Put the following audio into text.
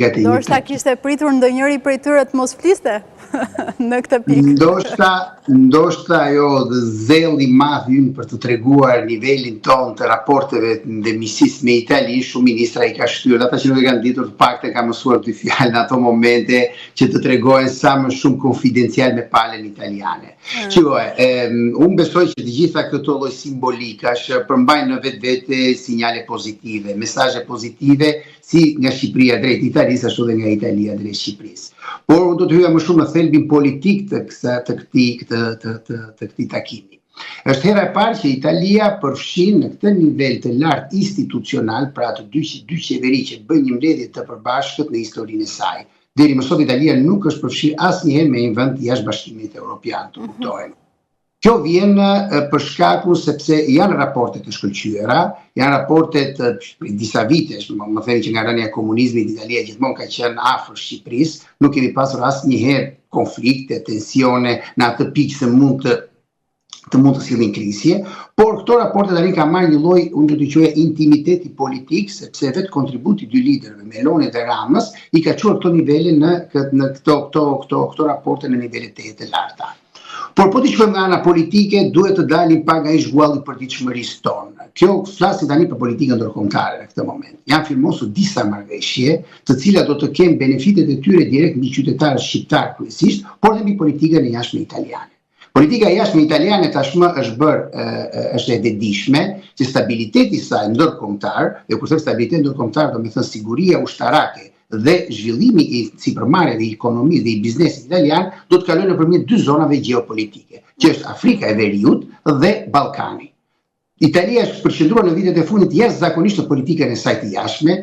gati. Ndoshta kishte pritur ndonjëri prej tyre të mos fliste në këtë pikë. Ndoshta ajo dhe zelli i madh ynë për të treguar nivelin ton të raporteve dhe miqësisë me Itali, shumë ministra i ka shtyrë, ata që nuk e kanë ditur të paktën ka mësuar dy fjalë në ato momente që të tregojnë sa më shumë konfidencial me palën italiane. Unë besoj që të gjitha këto lloj simbolikash përmbajnë në vetvete sinjale pozitive, mesazhe pozitive si nga Shqipëria drejt Italisë, ashtu dhe nga Italia drejt Shqipërisë. Por unë do të hyja më shumë në thelbin politik të këtij takimi. Është hera e parë që Italia përfshin në këtë nivel të lartë institucional, pra të dy qeveri që bëjnë një mbledhje të përbashkët në historinë e saj. Deri më sot Italia nuk është përfshirë asnjëherë me një vend jashtë Bashkimit Evropian, të kuptohen. Kjo vjen për shkakun sepse janë raporte të shkëlqyera, janë raporte të disa vitesh, më themi që nga rënia e komunizmit Italia gjithmonë ka qenë afër Shqipërisë, nuk kemi pasur asnjëherë konflikte, tensione në atë pikë se mund të sillin krisje, por këto raporte tani kanë marrë një lloj, unë do t'i quaj intimiteti politik, sepse vetë kontributi dy liderëve, Meloni dhe Ramës, i ka çuar këto nivele në këto raporte në nivele të larta. Por po t'i shkojmë nga ana politike, duhet të dalim pak nga zhgualli i përditshmërisë tonë. Kjo flasim tani për politikën ndërkombëtare në këtë moment. Janë firmosur disa marrëveshje, të cilat do të kenë benefitet e tyre direkt mbi qytetarët shqiptar kryesisht, por edhe mbi politikën e jashtme italiane. Politika e jashtme italiane tashmë është e dedishme që stabiliteti i saj ndërkombëtar, dhe kur them stabilitet ndërkombëtar do të thënë siguria ushtarake dhe zhvillimi i sipërmarrjeve dhe ekonomisë dhe i biznesit italian do të kalojë nëpërmjet dy zonave gjeopolitike, që është Afrika e Veriut dhe Ballkani. Italia është përqendruar në vitet e fundit jashtëzakonisht në politikën e saj të jashtme,